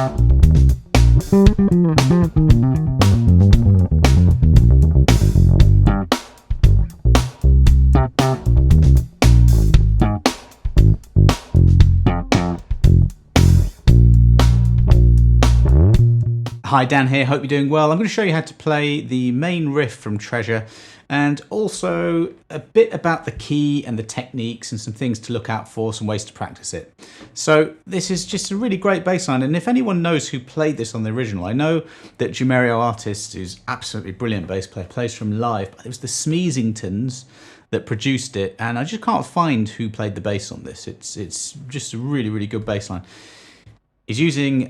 Hi, Dan here, hope you're doing well. I'm going to show you how to play the main riff from Treasure and also a bit about the key and the techniques and some things to look out for, some ways to practice it. So this is just a really great bass line, and if anyone knows who played this on the original, I know that Jumerio Artist, who's absolutely brilliant bass player, plays from live, but it was the Smeezingtons that produced it, and I just can't find who played the bass on this. It's just a really, really good bass line. He's using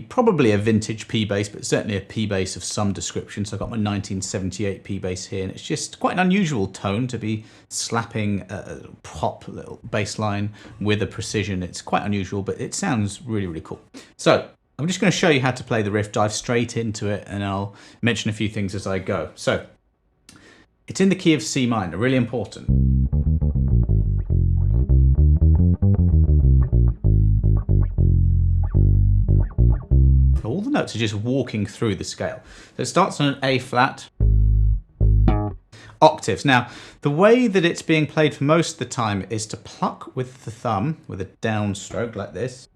probably a vintage P bass, but certainly a P bass of some description. So I've got my 1978 P bass here, and it's just quite an unusual tone to be slapping a pop little bass line with a precision. It's quite unusual, but it sounds really, really cool. So I'm just going to show you how to play the riff, dive straight into it, and I'll mention a few things as I go. So it's in the key of C minor, really important. All the notes are just walking through the scale. So it starts on an A flat. Octaves. Now, the way that it's being played for most of the time is to pluck with the thumb, with a downstroke like this.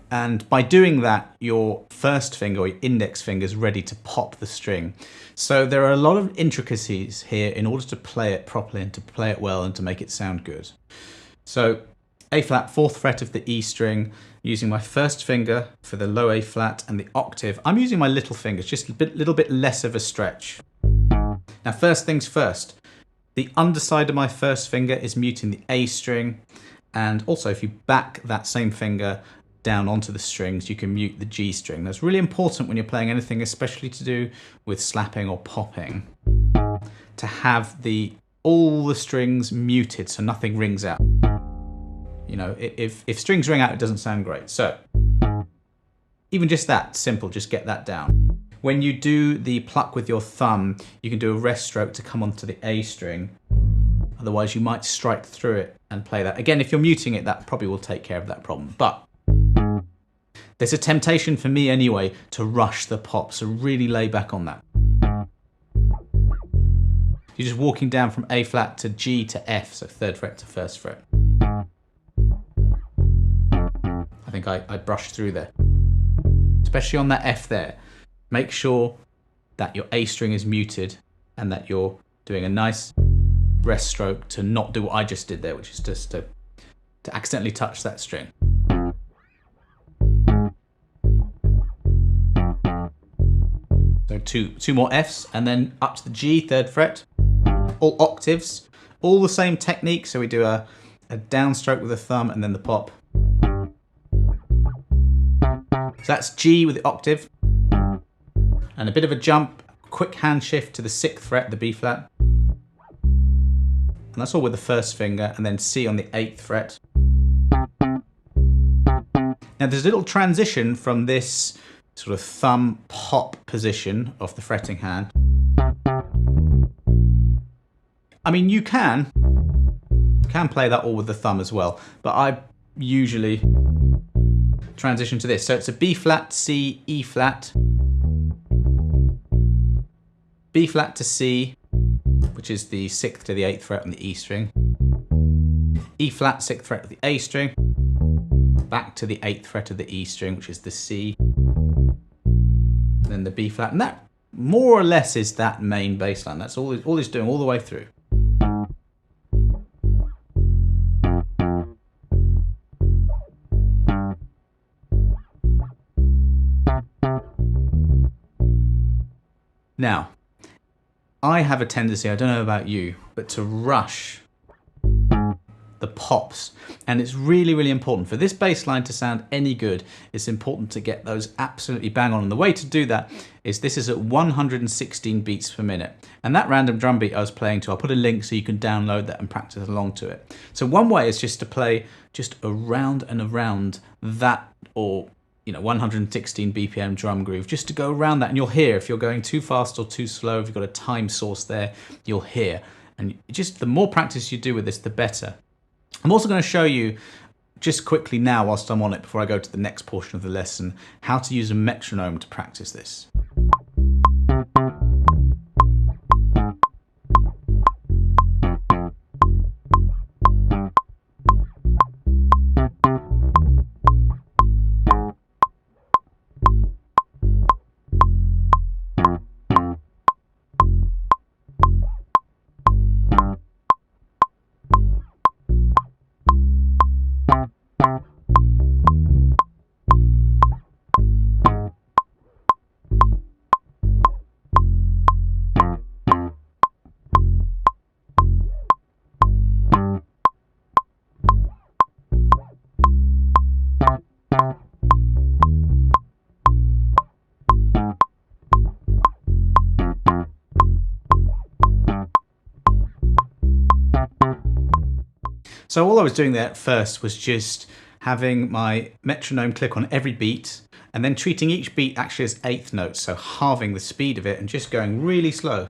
And by doing that, your first finger or your index finger is ready to pop the string. So there are a lot of intricacies here in order to play it properly and to play it well and to make it sound good. So A flat, 4th fret of the E string, using my first finger for the low A flat and the octave. I'm using my little fingers, just a little bit less of a stretch. Now, first things first, the underside of my first finger is muting the A string, and also if you back that same finger down onto the strings, you can mute the G string. That's really important when you're playing anything, especially to do with slapping or popping, to have all the strings muted so nothing rings out. You know, if strings ring out, it doesn't sound great. So even just that, simple, just get that down. When you do the pluck with your thumb, you can do a rest stroke to come onto the A string. Otherwise, you might strike through it and play that. Again, if you're muting it, that probably will take care of that problem. But there's a temptation for me anyway to rush the pop, so really lay back on that. You're just walking down from A flat to G to F, so 3rd fret to 1st fret. I think I brushed through there. Especially on that F there. Make sure that your A string is muted and that you're doing a nice rest stroke to not do what I just did there, which is just to accidentally touch that string. So two more Fs and then up to the G, 3rd fret. All octaves, all the same technique. So we do a downstroke with the thumb and then the pop. So that's G with the octave, and a bit of a jump, quick hand shift to the 6th fret, the B flat. And that's all with the first finger, and then C on the 8th fret. Now there's a little transition from this sort of thumb pop position of the fretting hand. I mean, you can play that all with the thumb as well, but I usually transition to this. So it's a B flat, C, E flat, B flat to C, which is the 6th to the 8th fret on the E string, E flat, 6th fret of the A string, back to the 8th fret of the E string, which is the C, then the B flat, and that more or less is that main bass line. That's all it's doing all the way through. Now, I have a tendency, I don't know about you, but to rush the pops. And it's really, really important. For this bass line to sound any good, it's important to get those absolutely bang on. And the way to do that is this is at 116 beats per minute. And that random drum beat I was playing to, I'll put a link so you can download that and practice along to it. So one way is just to play just around and around that, or 116 BPM drum groove, just to go around that, and you'll hear if you're going too fast or too slow. If you've got a time source there, you'll hear. And just the more practice you do with this, the better. I'm also going to show you just quickly now, whilst I'm on it, before I go to the next portion of the lesson, how to use a metronome to practice this. So all I was doing there at first was just having my metronome click on every beat and then treating each beat actually as eighth notes, so halving the speed of it and just going really slow.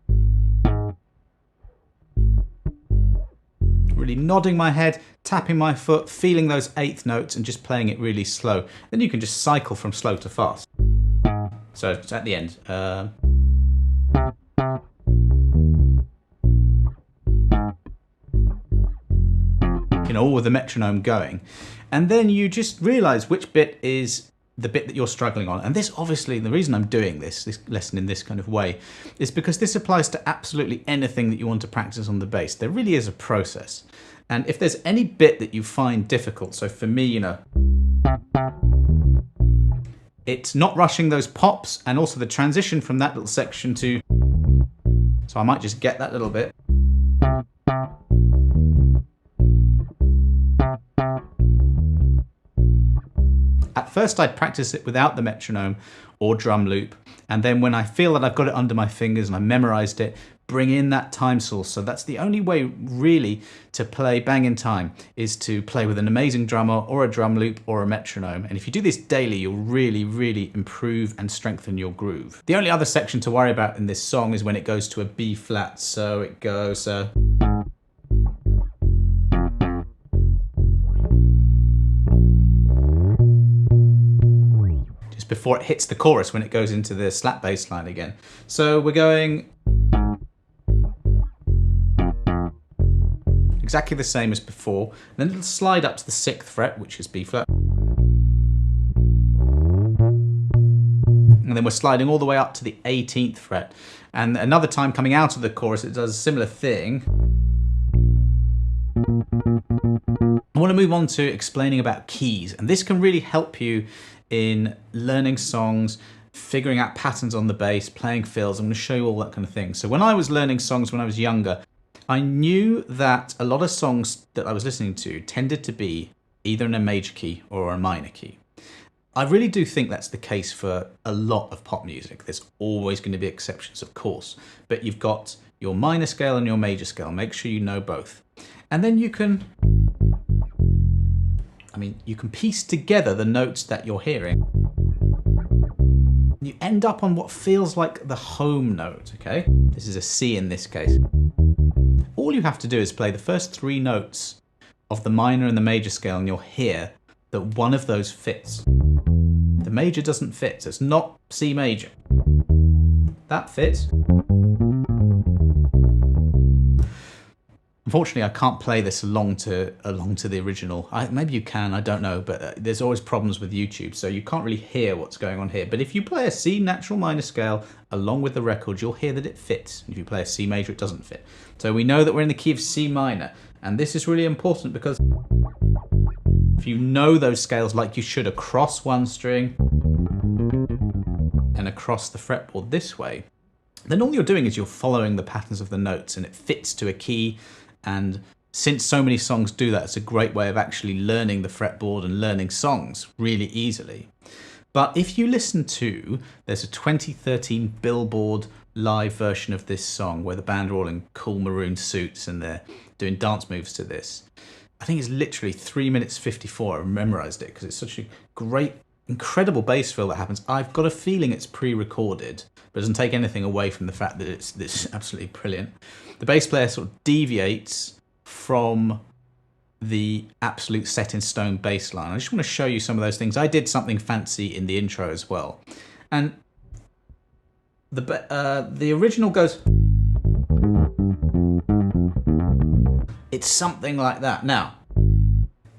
Really nodding my head, tapping my foot, feeling those eighth notes and just playing it really slow. Then you can just cycle from slow to fast. So it's at the end. You know, all with the metronome going. And then you just realize which bit is the bit that you're struggling on. And this, obviously, the reason I'm doing this lesson in this kind of way is because this applies to absolutely anything that you want to practice on the bass. There really is a process. And if there's any bit that you find difficult, so for me, you know, it's not rushing those pops and also the transition from that little section to, so I might just get that little bit. At first I'd practice it without the metronome or drum loop, and then when I feel that I've got it under my fingers and I memorized it, bring in that time source. So that's the only way really to play bang in time, is to play with an amazing drummer or a drum loop or a metronome. And if you do this daily, you'll really, really improve and strengthen your groove. The only other section to worry about in this song is when it goes to a B flat. So it goes... before it hits the chorus when it goes into the slap bass line again. So we're going exactly the same as before. Then it'll slide up to the 6th fret, which is B flat. And then we're sliding all the way up to the 18th fret. And another time coming out of the chorus, it does a similar thing. I want to move on to explaining about keys, and this can really help you in learning songs, figuring out patterns on the bass, playing fills. I'm going to show you all that kind of thing. So when I was learning songs when I was younger, I knew that a lot of songs that I was listening to tended to be either in a major key or a minor key. I really do think that's the case for a lot of pop music. There's always going to be exceptions, of course, but you've got your minor scale and your major scale. Make sure you know both. And then you can piece together the notes that you're hearing. You end up on what feels like the home note, okay? This is a C in this case. All you have to do is play the first 3 notes of the minor and the major scale, and you'll hear that one of those fits. The major doesn't fit, so it's not C major. That fits. Unfortunately, I can't play this along to the original. Maybe you can, I don't know, but there's always problems with YouTube, so you can't really hear what's going on here. But if you play a C natural minor scale along with the record, you'll hear that it fits. If you play a C major, it doesn't fit. So we know that we're in the key of C minor, and this is really important because if you know those scales like you should across one string and across the fretboard this way, then all you're doing is you're following the patterns of the notes and it fits to a key. And since so many songs do that, it's a great way of actually learning the fretboard and learning songs really easily. But if you listen to, there's a 2013 Billboard live version of this song where the band are all in cool maroon suits and they're doing dance moves to this. I think it's literally 3 minutes 54. I memorized it because it's such a great, incredible bass fill that happens. I've got a feeling it's pre-recorded, but it doesn't take anything away from the fact that it's absolutely brilliant. The bass player sort of deviates from the absolute set in stone bass line. I just want to show you some of those things. I did something fancy in the intro as well. And the original goes, it's something like that. Now,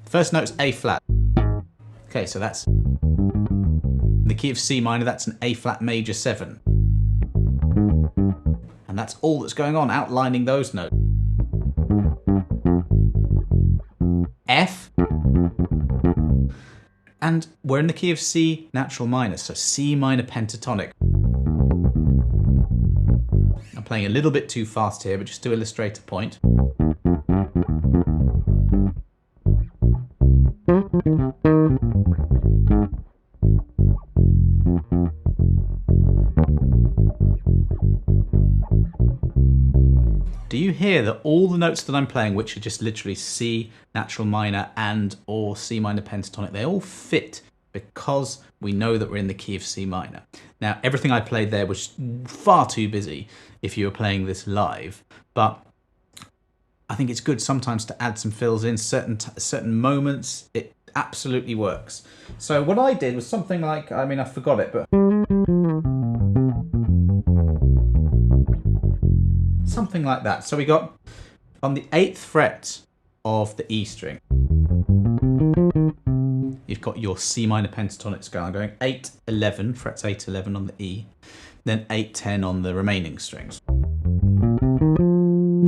first note's A flat. Okay, so that's the key of C minor, that's an A flat major 7. And that's all that's going on, outlining those notes. F, and we're in the key of C natural minor, so C minor pentatonic. I'm playing a little bit too fast here, but just to illustrate a point. Do you hear that all the notes that I'm playing, which are just literally C natural minor and or C minor pentatonic, they all fit because we know that we're in the key of C minor. Now, everything I played there was far too busy if you were playing this live, but I think it's good sometimes to add some fills in certain moments. It absolutely works. So what I did was something like, I mean, I forgot it, but something like that. So we got on the 8th fret of the E string, you've got your C minor pentatonic scale. I'm going 8, 11, frets 8, 11 on the E, then 8, 10 on the remaining strings.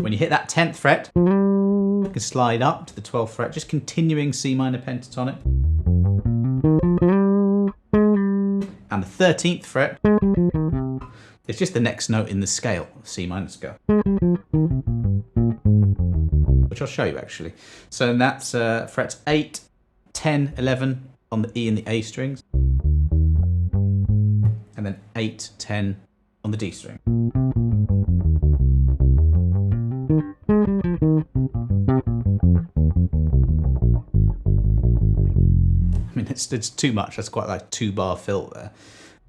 When you hit that 10th fret, you can slide up to the 12th fret, just continuing C minor pentatonic. And the 13th fret, it's just the next note in the scale, C minor scale, which I'll show you actually. So that's frets 8, 10, 11 on the E and the A strings, and then 8, 10 on the D string. I mean, it's too much. That's quite like 2-bar fill there.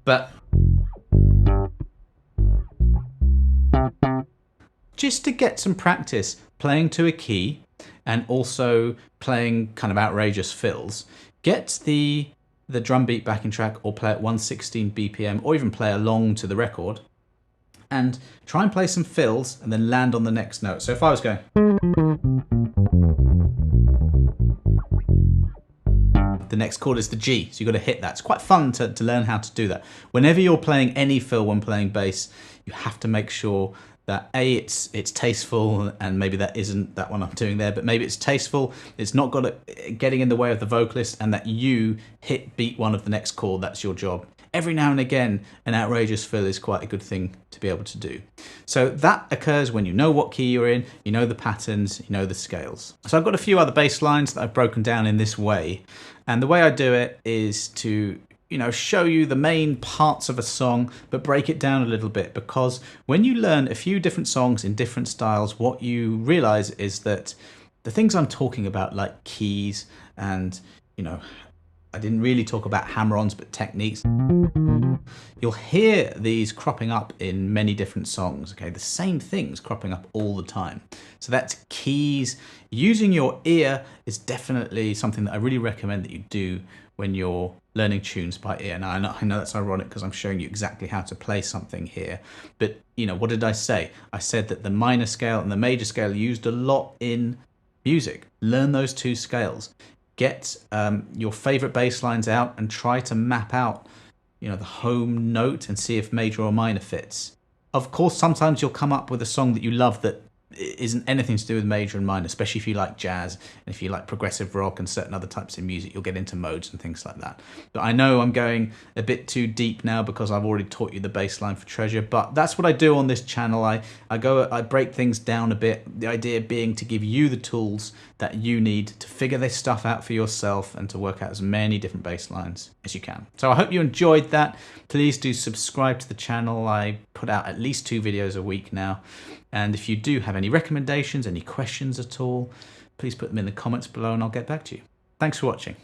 But just to get some practice playing to a key and also playing kind of outrageous fills, get the drum beat backing track or play at 116 BPM or even play along to the record and try and play some fills and then land on the next note. So if I was going, the next chord is the G, so you've got to hit that. It's quite fun to learn how to do that. Whenever you're playing any fill when playing bass, you have to make sure that A, it's tasteful, and maybe that isn't that one I'm doing there, but maybe it's tasteful, it's not got it getting in the way of the vocalist, and that you beat one of the next chord. That's your job. Every now and again, an outrageous fill is quite a good thing to be able to do. So that occurs when you know what key you're in, you know the patterns, you know the scales. So I've got a few other bass lines that I've broken down in this way, and the way I do it is to show you the main parts of a song, but break it down a little bit, because when you learn a few different songs in different styles, what you realize is that the things I'm talking about, like keys and, I didn't really talk about hammer-ons, but techniques. You'll hear these cropping up in many different songs, okay? The same things cropping up all the time. So that's keys. Using your ear is definitely something that I really recommend that you do when you're learning tunes by ear. Now, I know that's ironic because I'm showing you exactly how to play something here, but what did I say? I said that the minor scale and the major scale are used a lot in music. Learn those two scales. Get your favorite bass lines out and try to map out, the home note and see if major or minor fits. Of course, sometimes you'll come up with a song that you love that isn't anything to do with major and minor, especially if you like jazz and if you like progressive rock and certain other types of music. You'll get into modes and things like that. But I know I'm going a bit too deep now because I've already taught you the bass line for Treasure, but that's what I do on this channel. I break things down a bit, the idea being to give you the tools that you need to figure this stuff out for yourself and to work out as many different bass lines as you can. So I hope you enjoyed that. Please do subscribe to the channel. I put out at least 2 videos a week now. And if you do have any recommendations, any questions at all, please put them in the comments below and I'll get back to you. Thanks for watching.